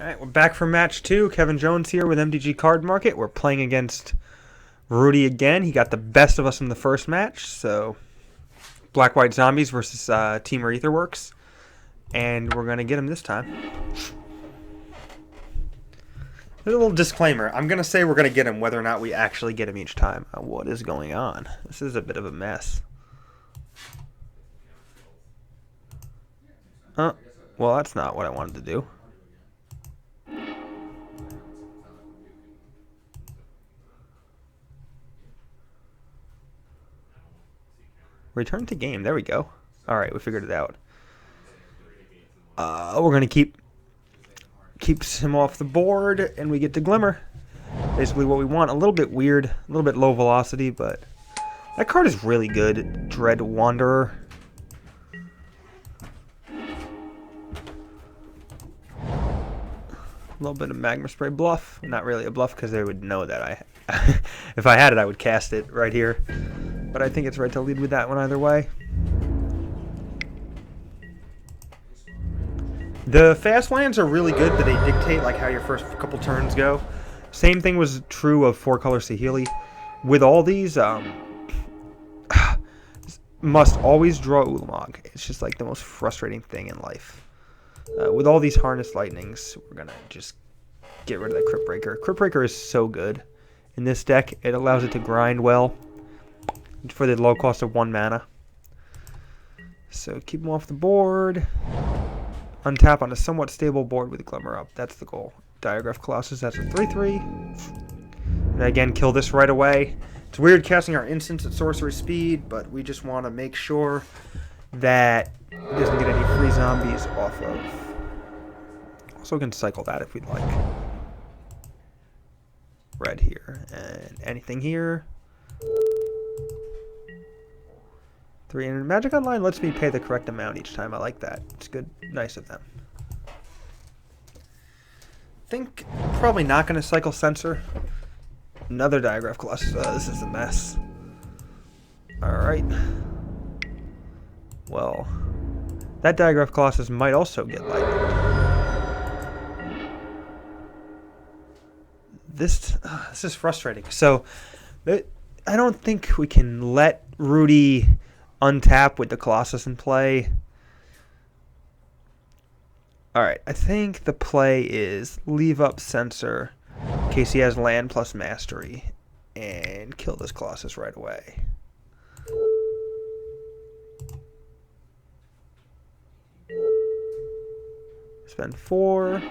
Alright, we're back for match 2. Kevin Jones here with MTG Card Market. We're playing against Rudy again. He got the best of us in the first match, so Black White Zombies versus Temur Etherworks. And we're going to get him this time. A little disclaimer. I'm going to say we're going to get him whether or not we actually get him each time. What is going on? This is a bit of a mess. Well, that's not what I wanted to do. Return to game. There we go. Alright, we figured it out. We're going to keeps him off the board, and we get to Glimmer. Basically what we want. A little bit weird. A little bit low velocity, but that card is really good. Dread Wanderer. A little bit of Magma Spray bluff. Not really a bluff because they would know that if I had it, I would cast it right here. But I think it's right to lead with that one either way. The fast lands are really good, but they dictate like how your first couple turns go. Same thing was true of 4-color Saheeli. With all these, must always draw Ulamog. It's just like the most frustrating thing in life. With all these Harness Lightnings, we're going to just get rid of that Crypt Breaker. Crypt Breaker is so good in this deck. It allows it to grind well for the low cost of 1 mana. So keep them off the board. Untap on a somewhat stable board with Glimmer up. That's the goal. Diagraph Colossus, that's a 3/3. And again, kill this right away. It's weird casting our instants at sorcery speed, but we just want to make sure that it doesn't get any free zombies off of. Also can cycle that if we'd like. Red here. And anything here. 3 and Magic Online lets me pay the correct amount each time. I like that. It's good. Nice of them. Think probably not going to cycle Censor. Another Diagraph Colossus. This is a mess. Alright. Well, that Diagraph Colossus might also get lightened. This is frustrating. So, I don't think we can let Rudy untap with the Colossus in play. Alright, I think the play is leave up Censor in case he has land plus mastery and kill this Colossus right away. Spend 4.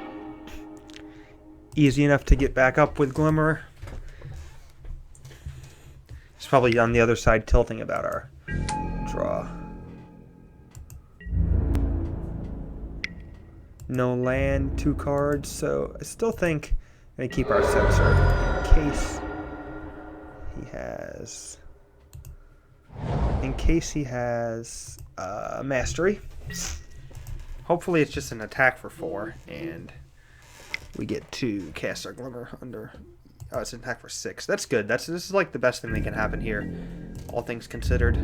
Easy enough to get back up with Glimmer. He's probably on the other side tilting about our draw. No land, 2 cards, so I still think I'm going to keep our Censor in case he has mastery. Hopefully it's just an attack for 4 and we get to cast our Glimmer under. Oh, it's an attack for 6. That's good. This is like the best thing that can happen here, all things considered.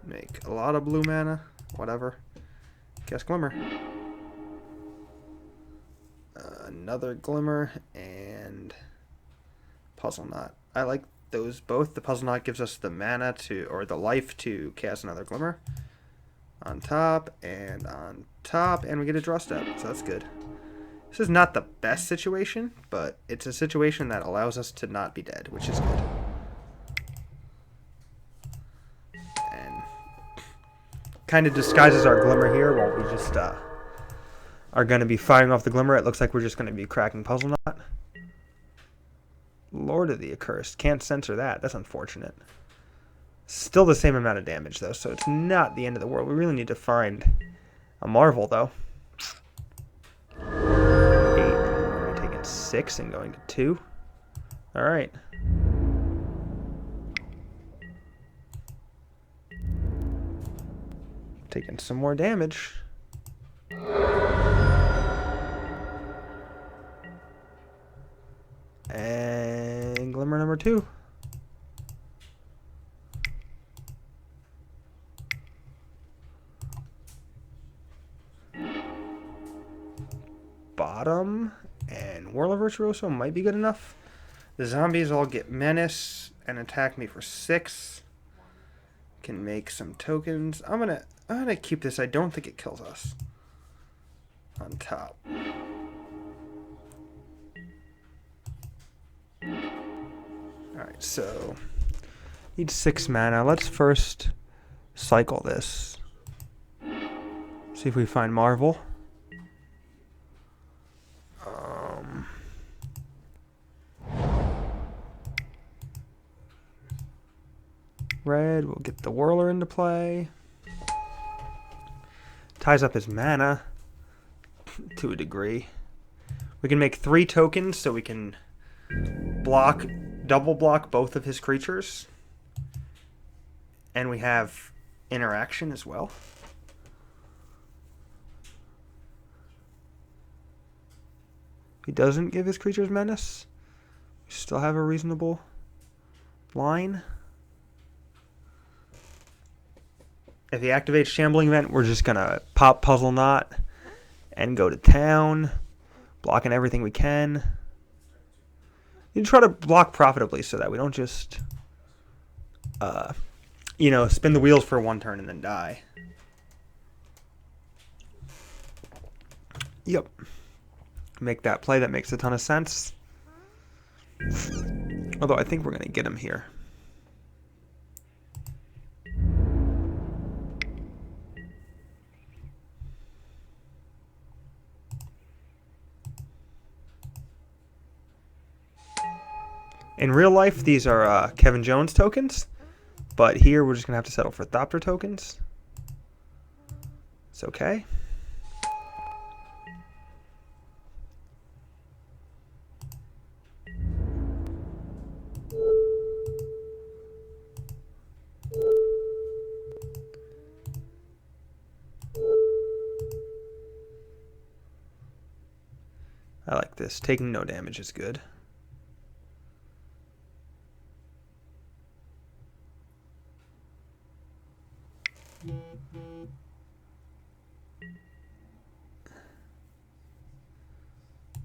Make a lot of blue mana. Whatever. Cast Glimmer. Another Glimmer and Puzzle Knot. I like those both. The Puzzle Knot gives us the mana or the life to cast another Glimmer. On top, and we get a draw step, so that's good. This is not the best situation, but it's a situation that allows us to not be dead, which is good. And kind of disguises our Glimmer here while we just are going to be firing off the Glimmer. It looks like we're just going to be cracking Puzzle Knot. Lord of the Accursed. Can't censor that. That's unfortunate. Still the same amount of damage, though, so it's not the end of the world. We really need to find a Marvel, though. 8. We're taking 6 and going to 2. Alright. Taking some more damage. And Glimmer number 2. bottom, and Warlord Virtuoso might be good enough. The zombies all get menace and attack me for 6. Can make some tokens. I'm gonna keep this. I don't think it kills us. On top. Alright, so need 6 mana. Let's first cycle this. See if we find Marvel. Red, we'll get the Whirler into play. Ties up his mana to a degree. We can make 3 tokens so we can double block both of his creatures. And we have interaction as well. He doesn't give his creatures menace. We still have a reasonable line. If he activates Shambling Vent, we're just going to pop Puzzle Knot and go to town, blocking everything we can. You try to block profitably so that we don't just, spin the wheels for 1 turn and then die. Yep. Make that play. That makes a ton of sense. Although I think we're going to get him here. In real life, these are Kevin Jones tokens, but here we're just going to have to settle for Thopter tokens. It's okay. I like this. Taking no damage is good.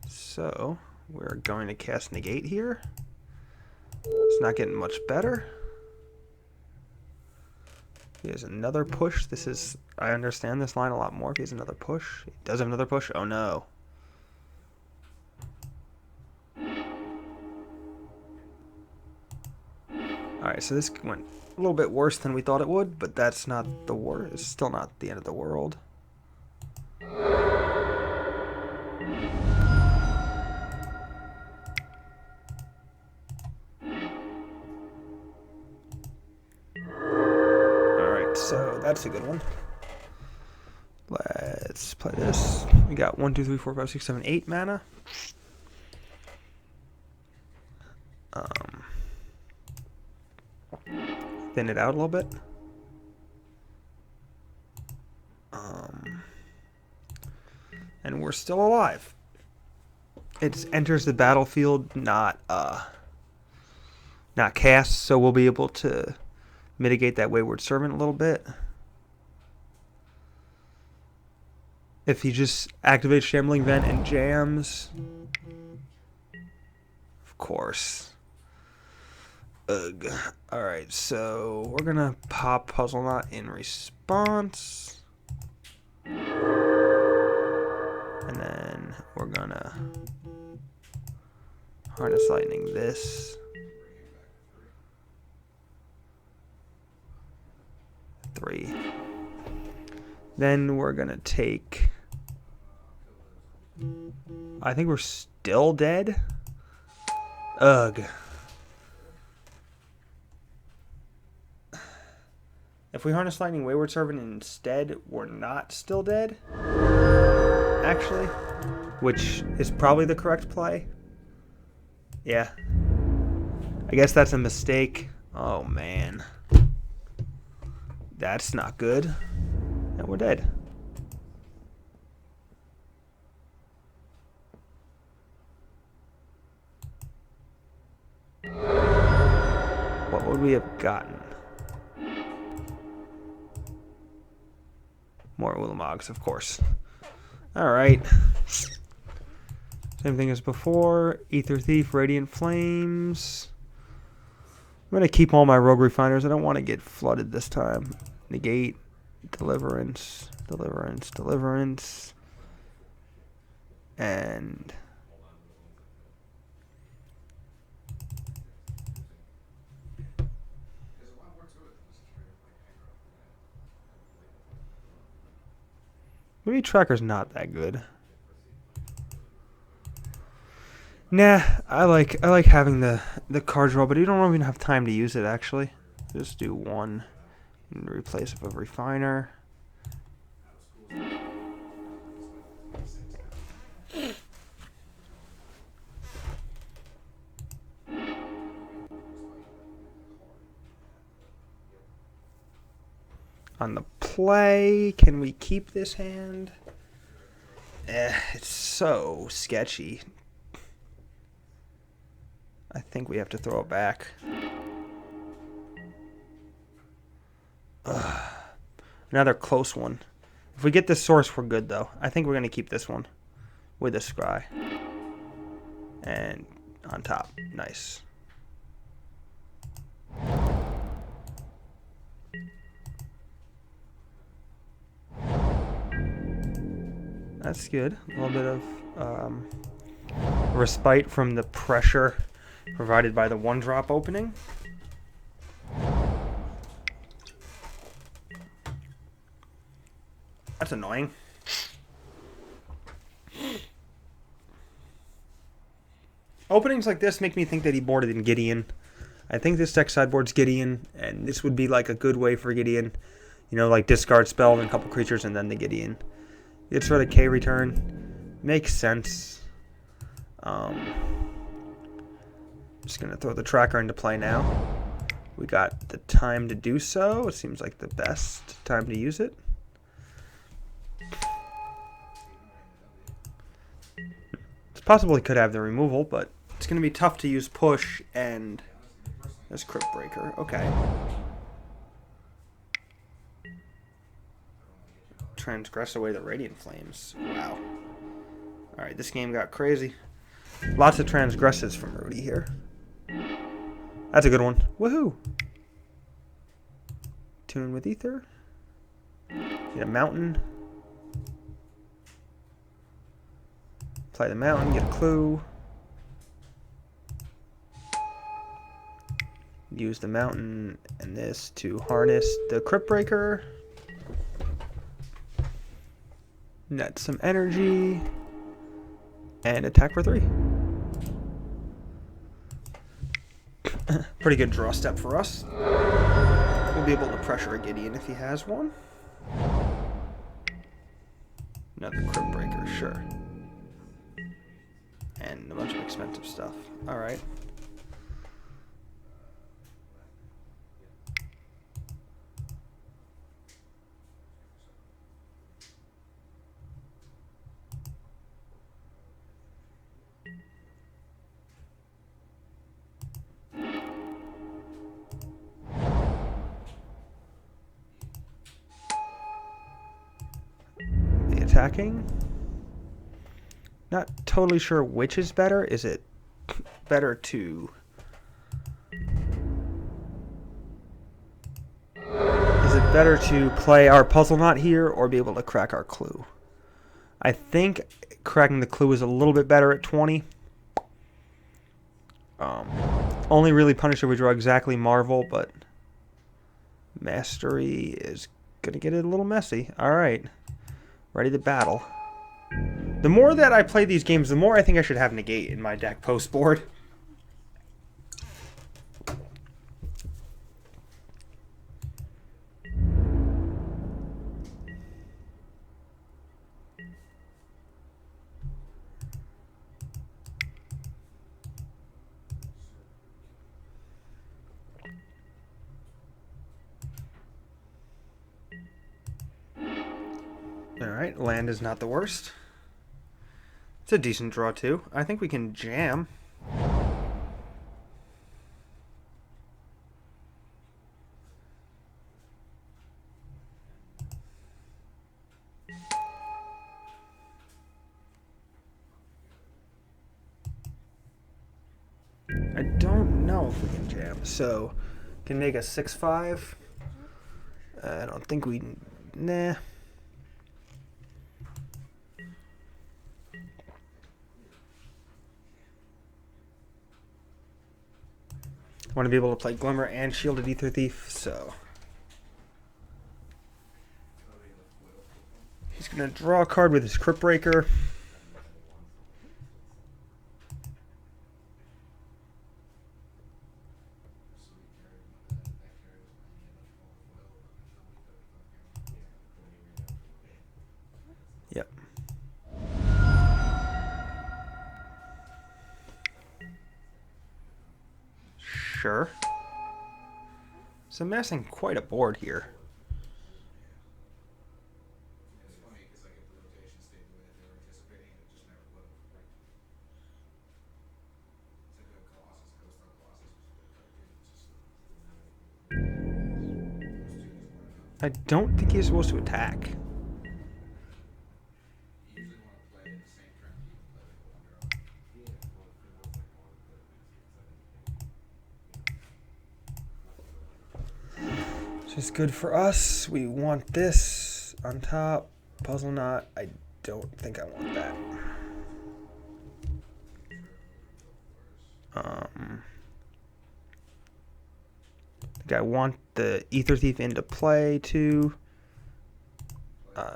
So, we're going to cast Negate here. It's not getting much better. He has another push. I understand this line a lot more if he has another push. He does have another push. Oh no. Alright, so this went a little bit worse than we thought it would, but that's not the worst. It's still not the end of the world. Alright, so that's a good one. Let's play this. We got 1, 2, 3, 4, 5, 6, 7, 8 mana. Thin it out a little bit. And we're still alive. It enters the battlefield not cast, so we'll be able to mitigate that Wayward Servant a little bit. If he just activates Shambling Vent and jams, of course. Ugh. Alright, so we're gonna pop Puzzle Knot in response. And then we're gonna Harness Lightning this. 3. Then we're gonna take... I think we're still dead. Ugh. If we Harness Lightning Wayward Servant instead, we're not still dead. Actually. Which is probably the correct play. Yeah. I guess that's a mistake. Oh, man. That's not good. And we're dead. What would we have gotten? More Ulamogs, of course. Alright. Same thing as before. Ether Thief, Radiant Flames. I'm going to keep all my Rogue Refiners. I don't want to get flooded this time. Negate, Deliverance, Deliverance, Deliverance. And maybe Tracker's not that good. Nah, I like having the card draw, but you don't even have time to use it actually. Just do one and replace it with a refiner. On the play, can we keep this hand? It's so sketchy. I think we have to throw it back. Another close one. If we get this source, we're good, though. I think we're going to keep this one with a scry. And on top. Nice. That's good. A little bit of respite from the pressure provided by the one-drop opening. That's annoying. Openings like this make me think that he boarded in Gideon. I think this deck sideboard's Gideon, and this would be like a good way for Gideon. You know, like discard spell and a couple creatures and then the Gideon. Gets rid of K return. Makes sense. Just going to throw the tracker into play now. We got the time to do so. It seems like the best time to use it. It's possible he could have the removal, but it's going to be tough to use push and this Crypt Breaker. Okay. Transgress away the Radiant Flames. Wow. Alright, this game got crazy. Lots of transgresses from Rudy here. That's a good one. Woohoo! Tune with Ether. Get a mountain. Play the mountain, get a clue. Use the mountain and this to harness the Crypt Breaker. Net some energy. And attack for 3. Pretty good draw step for us. We'll be able to pressure a Gideon if he has one. Another Crypt Breaker, sure. And a bunch of expensive stuff. Alright. Attacking. Not totally sure which is better. Is it better to... Is it better to play our puzzle knot here or be able to crack our clue? I think cracking the clue is a little bit better at 20. Only really Punisher would draw exactly Marvel, but Mastery is going to get it a little messy. Alright. Ready to battle. The more that I play these games, the more I think I should have Negate in my deck post board. Alright, land is not the worst. It's a decent draw too. I think we can jam. I don't know if we can jam. So, can make a 6-5. I don't think we... Nah. I want to be able to play Glimmer and Shielded Ether Thief, so... He's going to draw a card with his Crypt Breaker. Yep. Sure. So amassing quite a board here. I don't think he's supposed to attack. Just good for us. We want this on top. Puzzle knot. I don't think I want that. I think I want the Ether Thief into play too.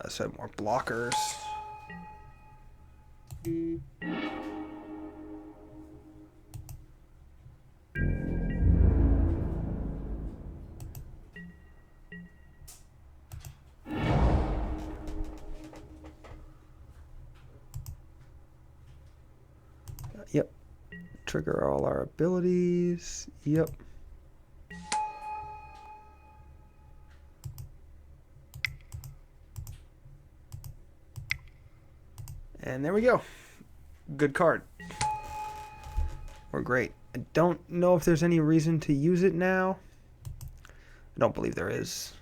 So I have more blockers. Yep. Trigger all our abilities. Yep. And there we go. Good card. We're great. I don't know if there's any reason to use it now. I don't believe there is.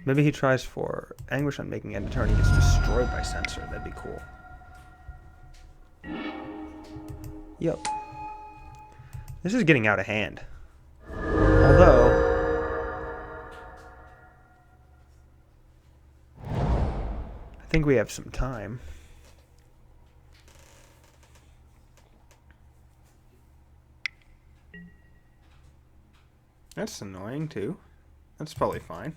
Maybe he tries for Anguish on making end turn. He gets destroyed by Censor. That'd be cool. Yep. This is getting out of hand. Although... I think we have some time. That's annoying too. That's probably fine.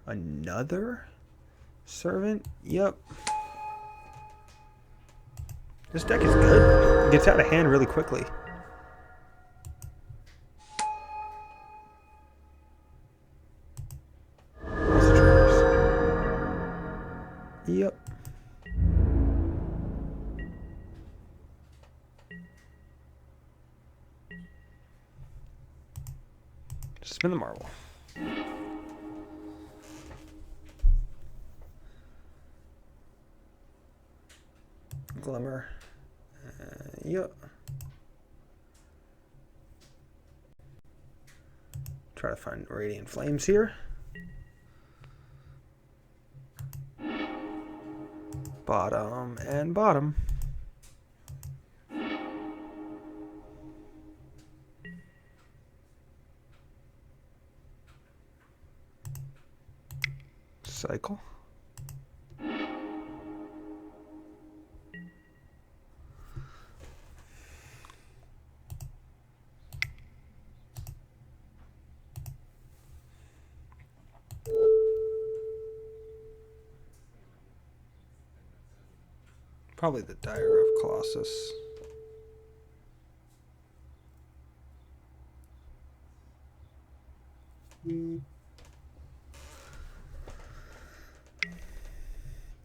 Another servant? Yep. This deck is good. It gets out of hand really quickly. Yep. Spin the marble. Glimmer. Yep. Try to find Radiant Flames here. Bottom and bottom. Cycle. Probably the Dire of Colossus.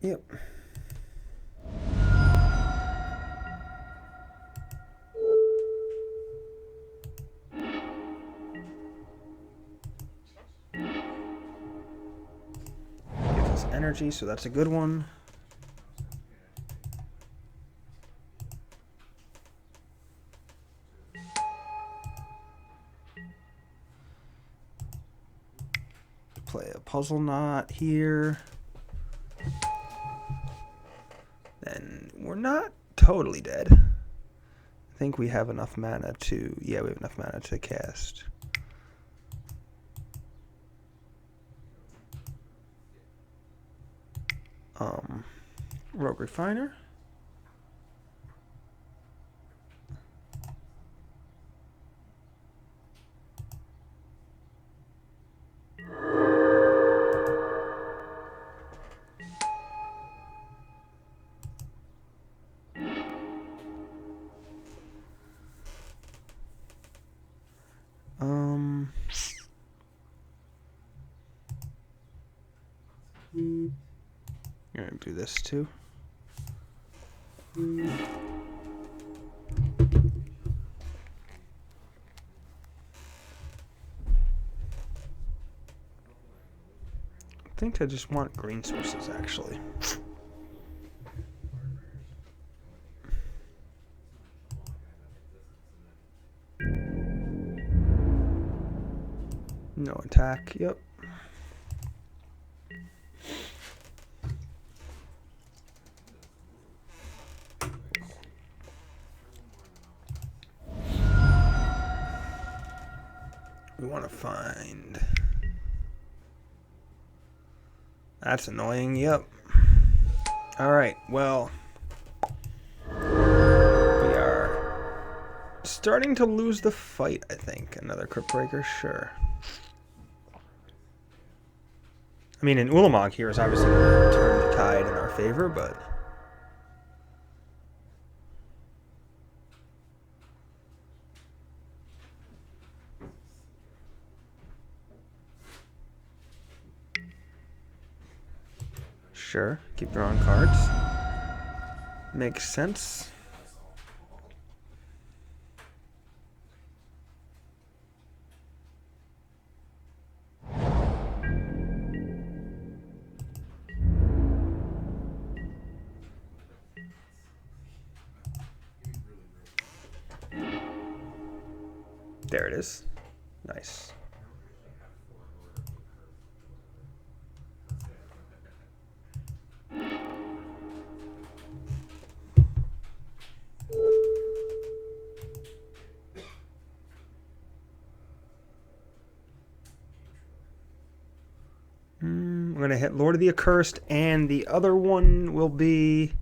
Yep. Gives us energy, so that's a good one. puzzle knot here. Then we're not totally dead. I think we have enough mana to... Yeah, we have enough mana to cast. Rogue Refiner. You're gonna do this too. I think I just want green sources actually. No attack, yep. We want to find... That's annoying, yep. Alright, well... We are starting to lose the fight, I think. Another Crypt Breaker, sure. I mean, an Ulamog here is obviously going to turn the tide in our favor, but... Sure, keep drawing cards. Makes sense. There it is. Nice. I'm going to hit Lord of the Accursed, and the other one will be,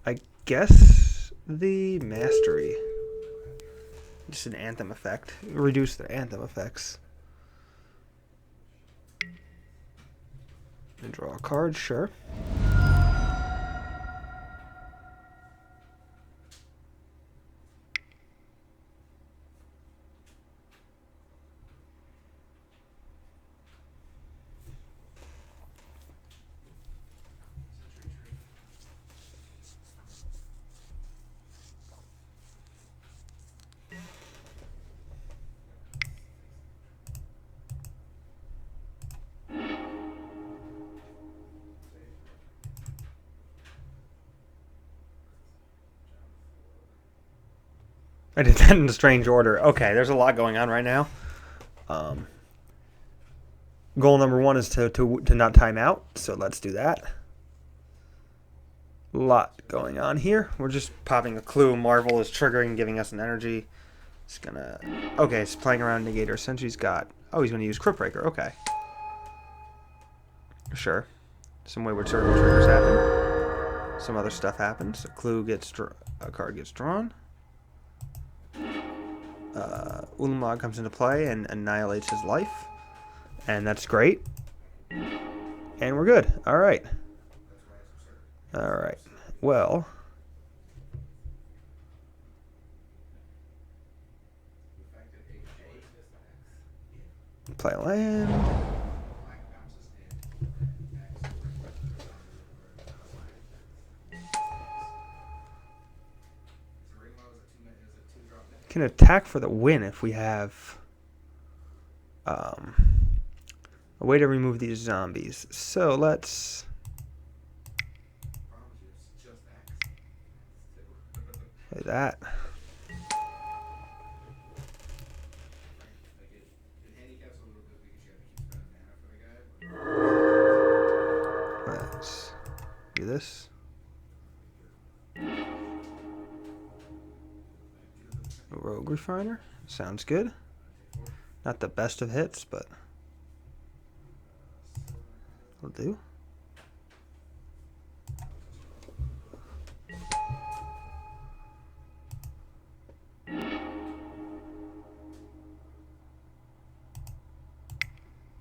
I guess, the Mastery. Just an Anthem effect. Reduce the Anthem effects. And draw a card, sure. I did that in a strange order. Okay, there's a lot going on right now. Goal number one is to not time out, so let's do that. A lot going on here. We're just popping a clue. Marvel is triggering, giving us an energy. It's gonna... Okay, it's playing around Negator. Sentry's got... Oh, he's gonna use Crypt Breaker. Okay. Sure. Some wayward circle triggers happen. Some other stuff happens. A clue gets... A card gets drawn. Ulamog comes into play and annihilates his life. And that's great. And we're good. Alright. Alright. Well. Play a land. Can attack for the win if we have a way to remove these zombies. So let's play that. this. Rogue Refiner. Sounds good. Not the best of hits, but will do.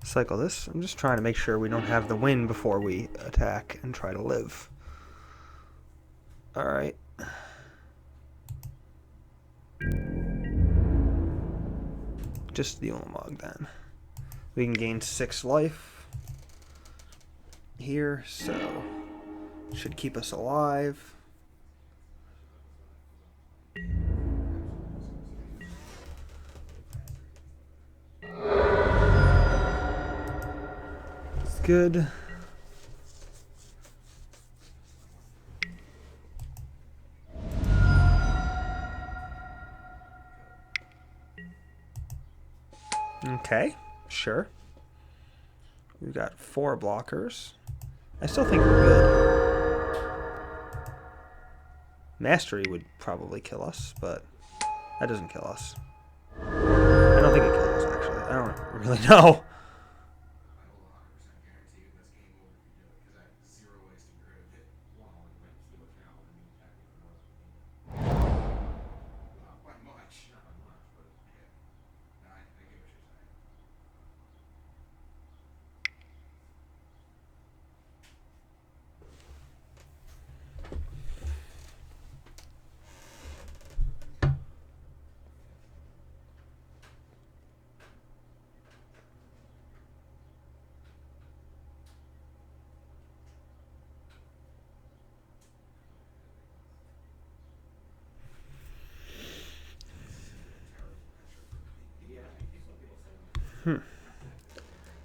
Cycle this. I'm just trying to make sure we don't have the win before we attack and try to live. Alright. Just the Ulamog then. We can gain 6 life here, so should keep us alive. It's good. Okay, sure. We've got 4 blockers. I still think we're good. Mastery would probably kill us, but that doesn't kill us. I don't think it kills us, actually. I don't really know.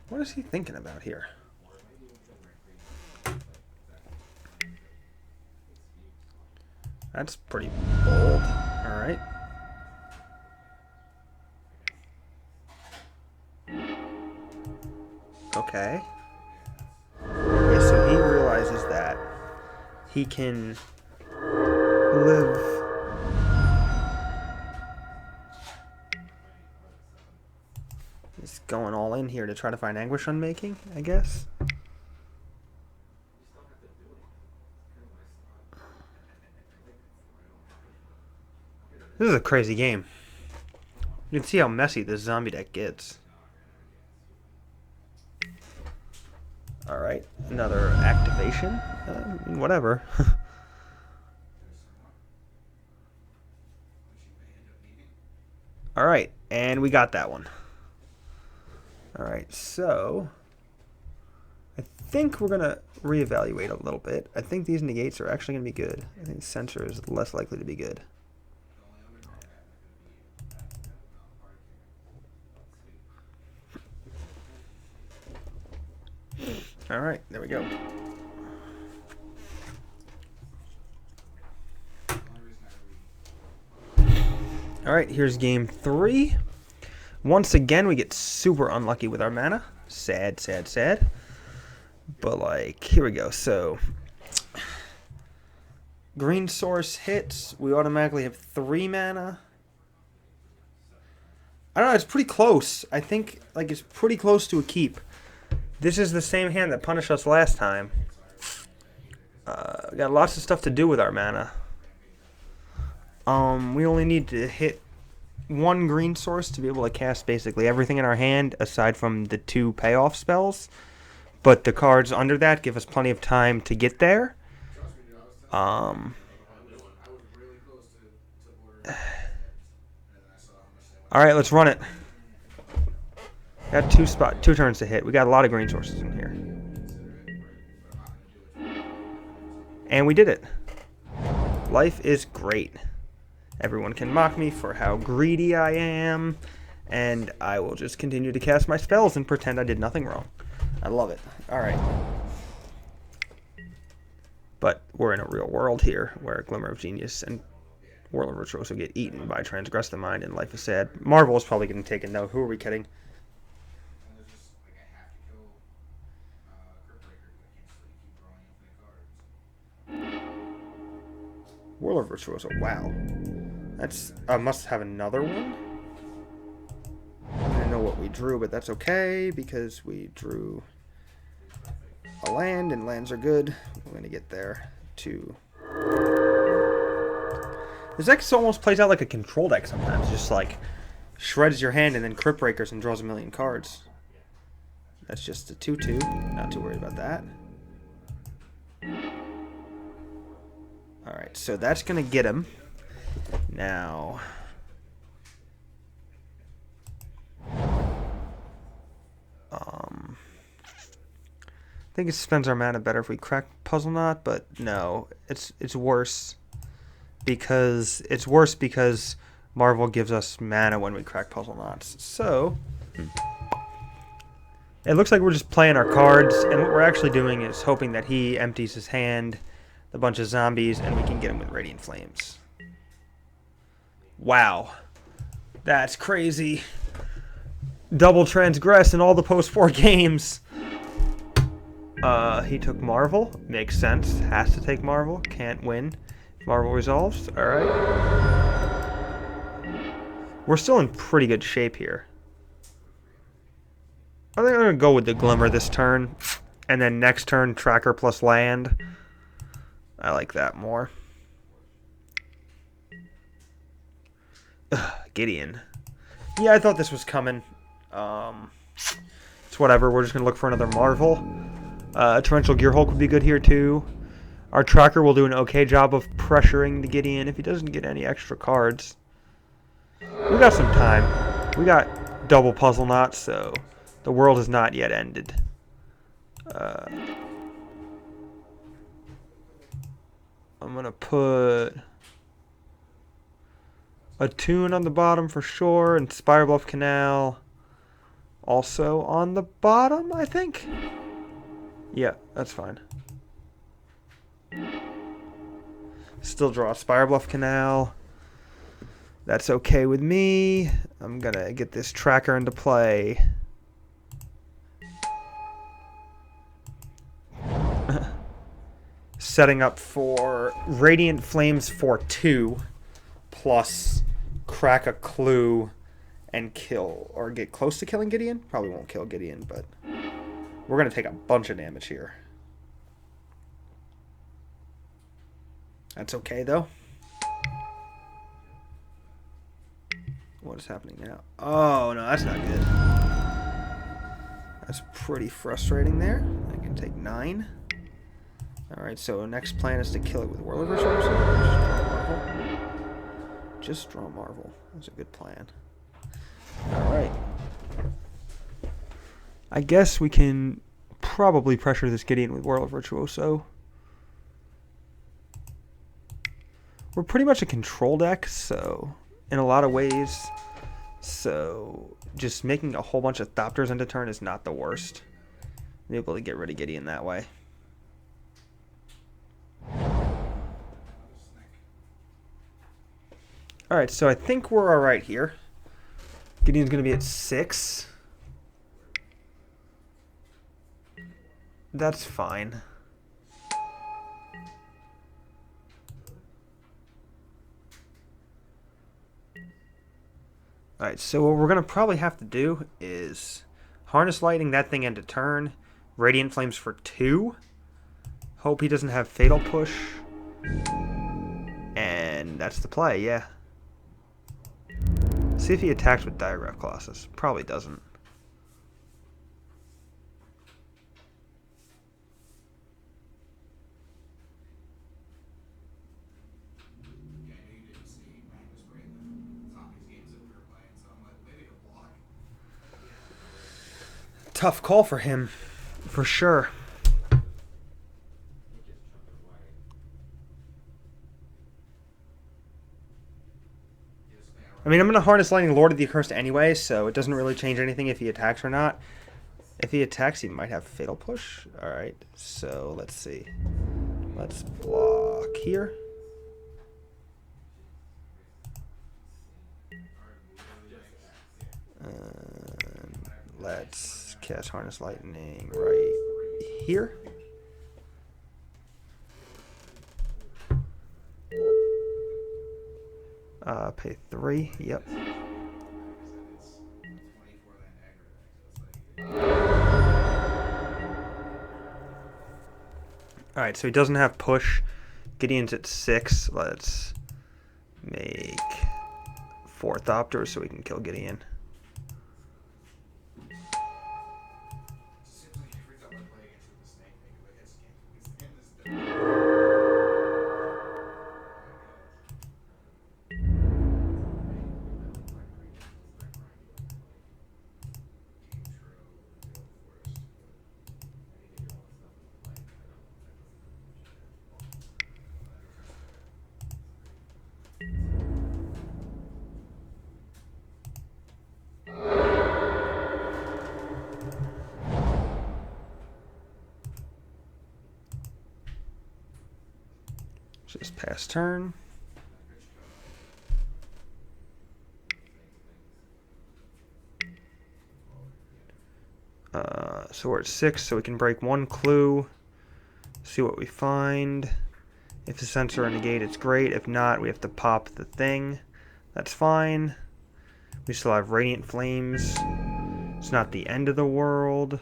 What is he thinking about here? That's pretty bold. All right. Okay. Yeah, so he realizes that he can live. He's going all in here to try to find Anguish Unmaking, I guess. This is a crazy game. You can see how messy this zombie deck gets. Alright, another activation. Whatever. Alright, and we got that one. Alright, so I think we're going to reevaluate a little bit. I think these negates are actually going to be good. I think Censor is less likely to be good. Alright, there we go. Alright, here's game 3. Once again, we get super unlucky with our mana. Sad, sad, sad. But, like, here we go. So, green source hits. We automatically have 3 mana. I don't know, it's pretty close. I think, like, it's pretty close to a keep. This is the same hand that punished us last time. We got lots of stuff to do with our mana. We only need to hit 1 green source to be able to cast basically everything in our hand aside from the 2 payoff spells. But the cards under that give us plenty of time to get there. Alright, let's run it. Got 2 turns to hit. We got a lot of green sources in here. And we did it. Life is great. Everyone can mock me for how greedy I am, and I will just continue to cast my spells and pretend I did nothing wrong. I love it. Alright. But we're in a real world here, where Glimmer of Genius and Whirl of Virtuoso get eaten by Transgress the Mind and Life is Sad. Marvel is probably going to take a note. Who are we kidding? Whirl of Virtuoso. Wow. That's... must have another one. I don't know what we drew, but that's okay because we drew a land, and lands are good. We're going to get there too. This deck almost plays out like a control deck sometimes. Just like shreds your hand and then Crypt Breakers and draws a million cards. That's just a 2/2. Not too worried about that. Alright, so that's going to get him. Now... I think it spends our mana better if we crack Puzzle Knot, but no, it's worse because Marvel gives us mana when we crack Puzzle Knots. So it looks like we're just playing our cards, and what we're actually doing is hoping that he empties his hand, a bunch of zombies, and we can get him with Radiant Flames. Wow, that's crazy. Double transgress in all the post-4 games. He took Marvel. Makes sense. Has to take Marvel. Can't win. Marvel resolves. Alright. We're still in pretty good shape here. I think I'm going to go with the Glimmer this turn. And then next turn, Tracker plus land. I like that more. Ugh, Gideon. Yeah, I thought this was coming. It's whatever. We're just going to look for another Marvel. Torrential Gearhulk would be good here too. Our Tracker will do an okay job of pressuring the Gideon if he doesn't get any extra cards. We got some time. We got double Puzzle Knot, so the world has not yet ended. I'm going to put a Tune on the bottom for sure, and Spire Bluff Canal also on the bottom, I think. Yeah, that's fine. Still draw Spire Bluff Canal. That's okay with me. I'm going to get this Tracker into play. Setting up for Radiant Flames for 2, plus crack a Clue and kill, or get close to killing Gideon. Probably won't kill Gideon, but we're going to take a bunch of damage here. That's okay, though. What is happening now? Oh, no, that's not good. That's pretty frustrating there. I can take 9. Alright, so next plan is to kill it with Whirl of Virtuoso. Just draw Marvel. That's a good plan. Alright. I guess we can probably pressure this Gideon with Whirl of Virtuoso. We're pretty much a control deck, so in a lot of ways. So just making a whole bunch of Thopters into turn is not the worst. Be able to get rid of Gideon that way. Alright, so I think we're alright here. Gideon's going to be at 6. That's fine. Alright, so what we're going to probably have to do is Harness Lightning that thing into turn. Radiant Flames for 2. Hope he doesn't have Fatal Push. And that's the play, yeah. See if he attacks with Diagraph Colossus. Probably doesn't. Tough call for him, for sure. I mean, I'm going to Harness Lightning Lord of the Accursed anyway, so it doesn't really change anything if he attacks or not. If he attacks, he might have Fatal Push. Alright, so let's see. Let's block here. Let's cast Harness Lightning right here. Pay 3. Yep. Alright, so he doesn't have push. Gideon's at 6. Let's make 4 Thopters so we can kill Gideon. Just pass turn. So we're at 6, so we can break 1 clue. See what we find. If the sensor and negate, it's great. If not, we have to pop the thing. That's fine. We still have Radiant Flames. It's not the end of the world.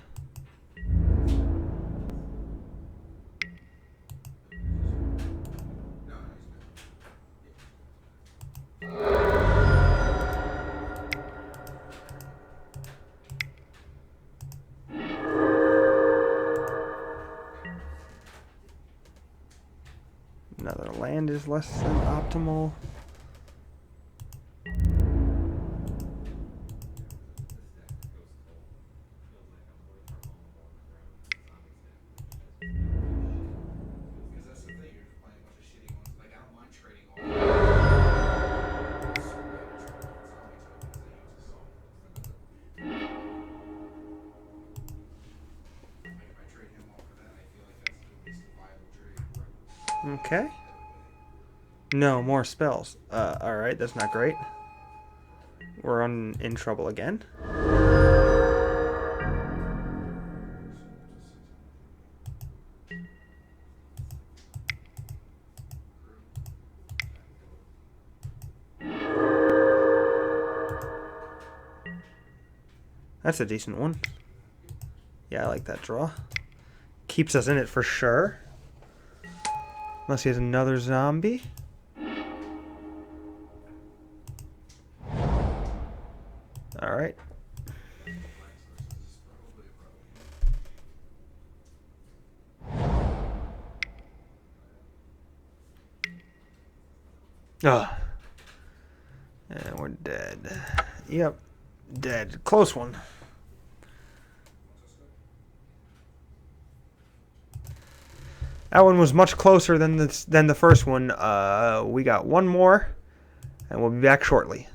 Another land is less than optimal. Okay. No, more spells. Alright, that's not great. We're in trouble again. That's a decent one. Yeah, I like that draw. Keeps us in it for sure. Unless he has another zombie. Alright. Ah. And we're dead. Yep. Dead. Close one. That one was much closer than the first one. We got one more, and we'll be back shortly.